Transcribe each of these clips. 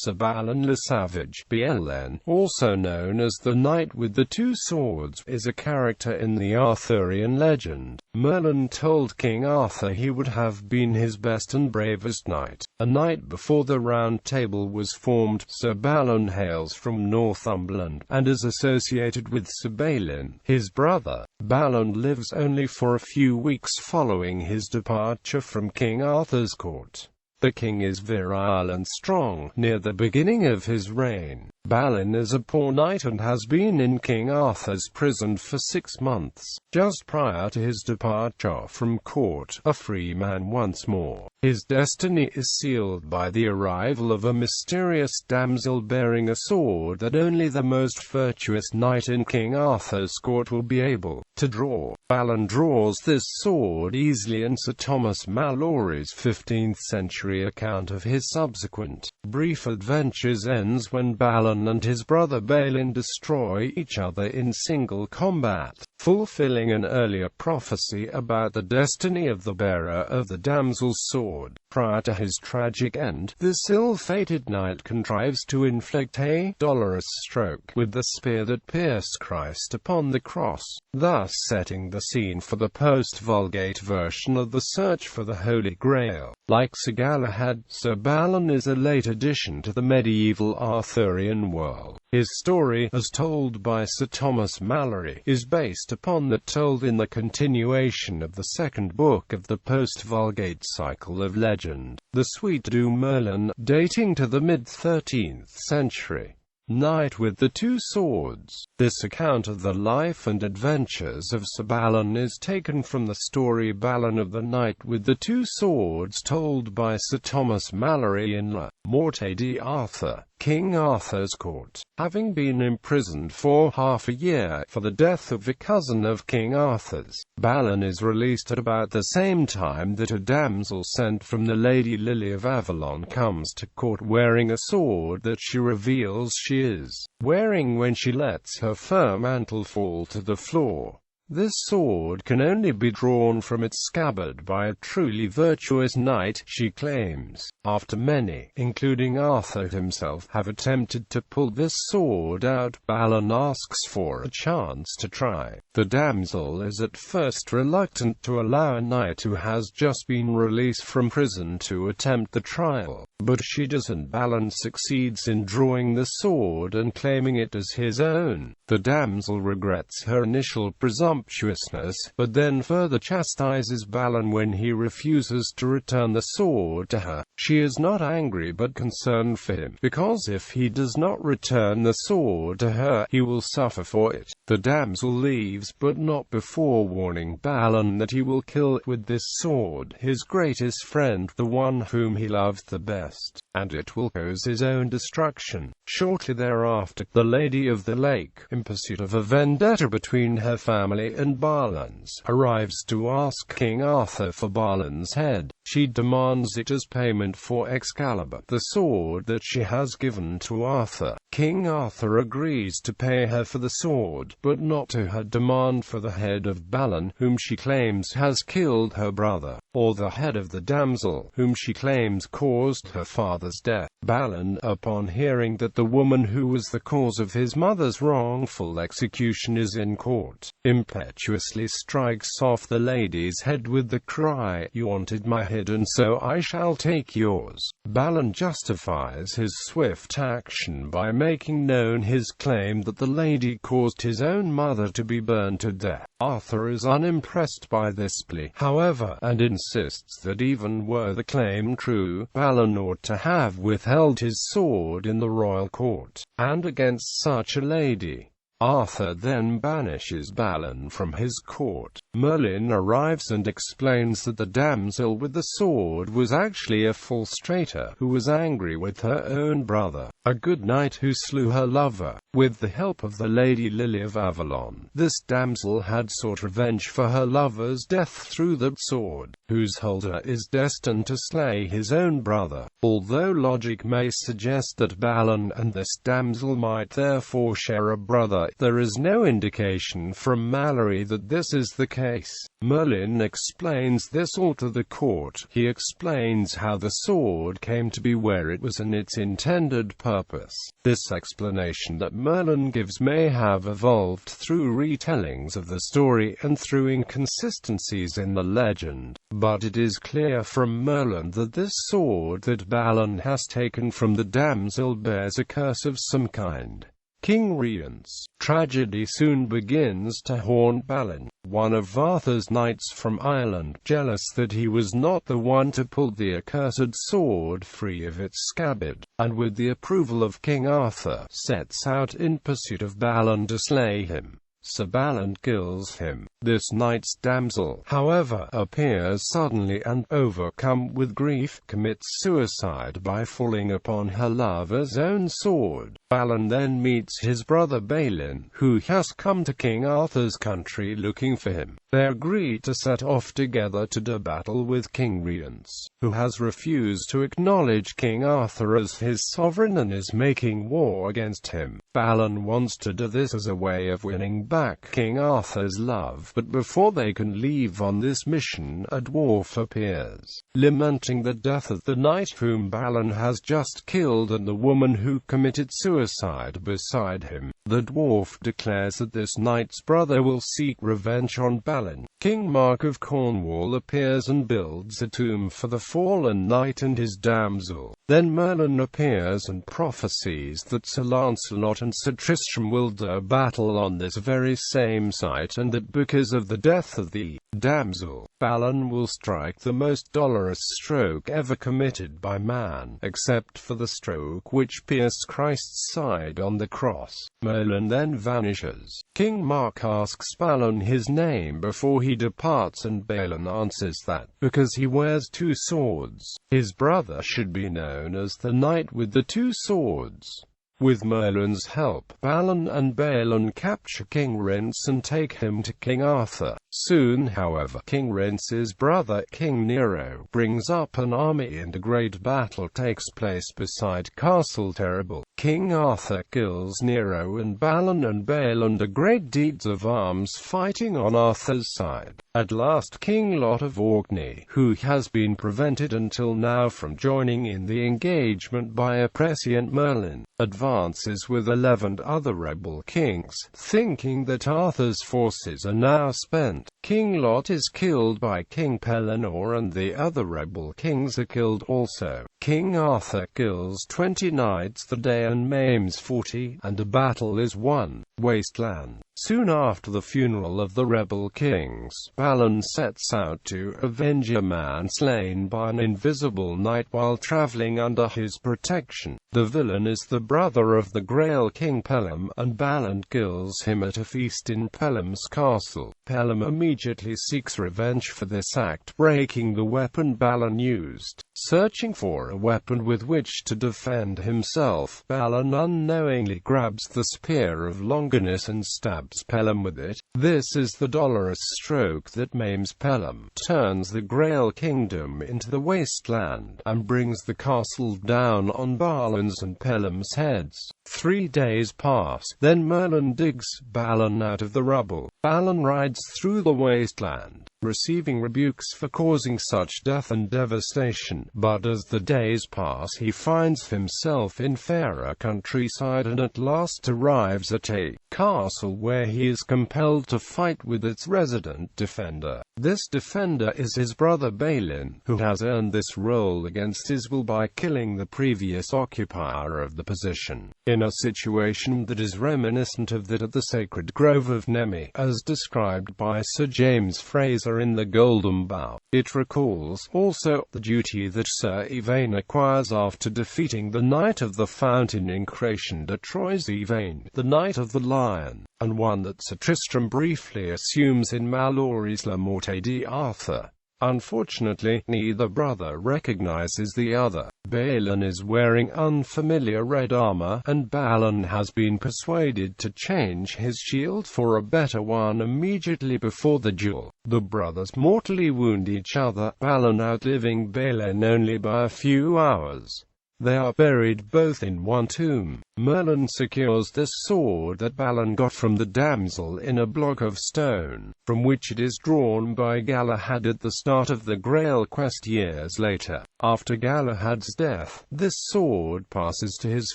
Sir Balan le Savage, ʻbeɪlᵻn, also known as the Knight with the Two Swords, is a character in the Arthurian legend. Merlin told King Arthur he would have been his best and bravest knight. A night before the Round Table was formed, Sir Balan hails from Northumberland, and is associated with Sir Balin. His brother, Balin, lives only for a few weeks following his departure from King Arthur's court. The king is virile and strong. Near the beginning of his reign, Balin is a poor knight and has been in King Arthur's prison for 6 months. Just prior to his departure from court, a free man once more, his destiny is sealed by the arrival of a mysterious damsel bearing a sword that only the most virtuous knight in King Arthur's court will be able to draw. Balin draws this sword easily, and Sir Thomas Malory's 15th century account of his subsequent brief adventures ends when Balin and his brother Balin destroy each other in single combat, fulfilling an earlier prophecy about the destiny of the bearer of the damsel's sword. Prior to his tragic end, this ill-fated knight contrives to inflict a dolorous stroke with the spear that pierced Christ upon the cross, thus setting the scene for the post-Vulgate version of the search for the Holy Grail. Like Sir Galahad, Sir Balan is a late addition to the medieval Arthurian world. His story, as told by Sir Thomas Malory, is based upon that told in the continuation of the second book of the post-Vulgate cycle of legend, the Suite du Merlin, dating to the mid-13th century. Knight with the Two Swords. This account of the life and adventures of Sir Balan is taken from the story Balin of the Knight with the Two Swords, told by Sir Thomas Malory in La Morte d'Arthur, King Arthur's court. Having been imprisoned for half a year for the death of a cousin of King Arthur's, Balin is released at about the same time that a damsel sent from the Lady Lily of Avalon comes to court wearing a sword that she reveals she is wearing when she lets her fur mantle fall to the floor. This sword can only be drawn from its scabbard by a truly virtuous knight, she claims. After many, including Arthur himself, have attempted to pull this sword out, Balin asks for a chance to try. The damsel is at first reluctant to allow a knight who has just been released from prison to attempt the trial, but she does, and Balin succeeds in drawing the sword and claiming it as his own. The damsel regrets her initial presumptuousness, but then further chastises Balin when he refuses to return the sword to her. She is not angry but concerned for him, because if he does not return the sword to her, he will suffer for it. The damsel leaves, but not before warning Balin that he will kill with this sword his greatest friend, the one whom he loves the best, and it will cause his own destruction. Shortly thereafter, the Lady of the Lake, in pursuit of a vendetta between her family and Balin's, arrives to ask King Arthur for Balin's head. She demands it as payment for Excalibur, the sword that she has given to Arthur. King Arthur agrees to pay her for the sword, but not to her demand for the head of Balin, whom she claims has killed her brother, or the head of the damsel, whom she claims caused her father's death. Balin, upon hearing that the woman who was the cause of his mother's wrongful execution is in court, impetuously strikes off the lady's head with the cry, "You wanted my head, and so I shall take yours." Balin justifies his swift action by making known his claim that the lady caused his own mother to be burned to death. Arthur is unimpressed by this plea, however, and insists that even were the claim true, Balin ought to have withheld his sword in the royal court, and against such a lady, Arthur then banishes Balin from his court. Merlin arrives and explains that the damsel with the sword was actually a false traitor who was angry with her own brother, a good knight who slew her lover. With the help of the Lady Lily of Avalon, this damsel had sought revenge for her lover's death through the sword, whose holder is destined to slay his own brother. Although logic may suggest that Balin and this damsel might therefore share a brother there is no indication from Malory that this is the case. Merlin explains this all to the court. He explains how the sword came to be where it was and its intended purpose. This explanation that Merlin gives may have evolved through retellings of the story and through inconsistencies in the legend, but it is clear from Merlin that this sword that Balin has taken from the damsel bears a curse of some kind. King Rience's tragedy soon begins to haunt Balin, one of Arthur's knights from Ireland, jealous that he was not the one to pull the accursed sword free of its scabbard, and with the approval of King Arthur, sets out in pursuit of Balin to slay him. Sir Balan kills him. This knight's damsel, however, appears suddenly and, overcome with grief, commits suicide by falling upon her lover's own sword. Balin then meets his brother Balin, who has come to King Arthur's country looking for him. They agree to set off together to do battle with King Rience, who has refused to acknowledge King Arthur as his sovereign and is making war against him. Balin wants to do this as a way of winning back King Arthur's love, but before they can leave on this mission, a dwarf appears, lamenting the death of the knight whom Balin has just killed and the woman who committed suicide beside him. The dwarf declares that this knight's brother will seek revenge on Balin. King Mark of Cornwall appears and builds a tomb for the fallen knight and his damsel. Then Merlin appears and prophesies that Sir Lancelot and Sir Tristram will do battle on this very same site, and that because of the death of the damsel, Balin will strike the most dolorous stroke ever committed by man, except for the stroke which pierced Christ's side on the cross. Merlin then vanishes. King Mark asks Balin his name before he departs, and Balin answers that, because he wears two swords, his brother should be known as the Knight with the Two Swords. With Merlin's help, Balin and Balin capture King Rience and take him to King Arthur. Soon, however, King Rience's brother, King Nero, brings up an army and a great battle takes place beside Castle Terrible. King Arthur kills Nero and Balin do great deeds of arms fighting on Arthur's side. At last King Lot of Orkney, who has been prevented until now from joining in the engagement by a prescient Merlin, advances with 11 other rebel kings, thinking that Arthur's forces are now spent. King Lot is killed by King Pellinore and the other rebel kings are killed also. King Arthur kills 20 knights that day and maims 40, and a battle is won. Wasteland. Soon after the funeral of the rebel kings, Balin sets out to avenge a man slain by an invisible knight while traveling under his protection. The villain is the brother of the Grail King Pellam, and Balin kills him at a feast in Pellam's castle. Pellam immediately seeks revenge for this act, breaking the weapon Balin used. Searching for a weapon with which to defend himself, Balin unknowingly grabs the Spear of Longinus and stabs Pellam with it. This is the dolorous stroke that maims Pellam, turns the Grail Kingdom into the wasteland, and brings the castle down on Balin's and Pellam's heads. 3 days pass, then Merlin digs Balin out of the rubble. Balin rides through the wasteland, receiving rebukes for causing such death and devastation, but as the days pass he finds himself in fairer countryside and at last arrives at a castle where he is compelled to fight with its resident defender. This defender is his brother Balin, who has earned this role against his will by killing the previous occupier of the position, in a situation that is reminiscent of that at the sacred grove of Nemi, as described by Sir James Fraser in The Golden Bough. It recalls, also, the duty that Sir Yvain acquires after defeating the Knight of the Fountain in Creation de Troyes Yvain, the Knight of the Lion, and one that Sir Tristram briefly assumes in Malory's La Morte d'Arthur. Unfortunately, neither brother recognizes the other. Balin is wearing unfamiliar red armor, and Balin has been persuaded to change his shield for a better one immediately before the duel. The brothers mortally wound each other, Balin outliving Balin only by a few hours. They are buried both in one tomb. Merlin secures this sword that Balin got from the damsel in a block of stone, from which it is drawn by Galahad at the start of the Grail quest years later. After Galahad's death, this sword passes to his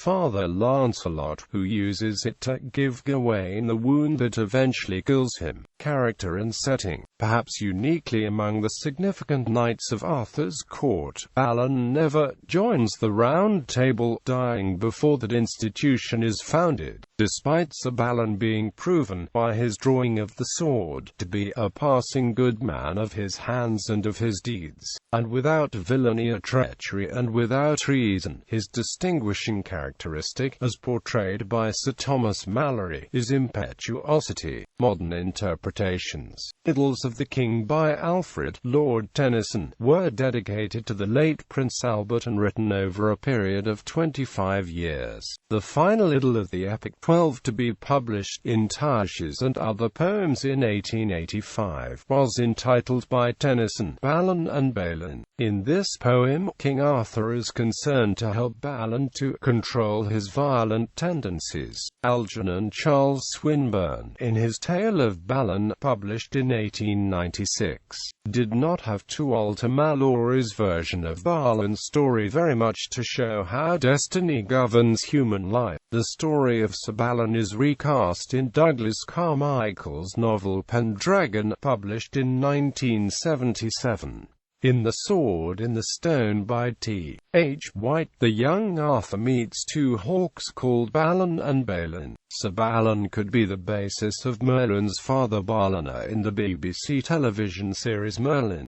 father Lancelot, who uses it to give Gawain the wound that eventually kills him. Character and setting. Perhaps uniquely among the significant knights of Arthur's court, Balin never joins the Round Table, dying before that institution is founded, despite Sir Balan being proven, by his drawing of the sword, to be a passing good man of his hands and of his deeds, and without villainy or treachery and without treason. His distinguishing characteristic, as portrayed by Sir Thomas Malory, is impetuosity. Modern interpretations. Idylls of the King by Alfred, Lord Tennyson, were dedicated to the late Prince Albert and written over a period of 25 years. The final idyll of the epic, 12 to be published in Tages and Other Poems in 1885, was entitled by Tennyson, Balin and Balin. In this poem, King Arthur is concerned to help Balin to control his violent tendencies. Algernon Charles Swinburne, in his Tale of Balin, published in 1896, did not have to alter Malory's version of Balin's story very much to show how destiny governs human life. The story of Sir Balan is recast in Douglas Carmichael's novel Pendragon, published in 1977. In The Sword in the Stone by T.H. White, the young Arthur meets two hawks called Balin and Balin. Sir Balan could be the basis of Merlin's father Balin in the BBC television series Merlin.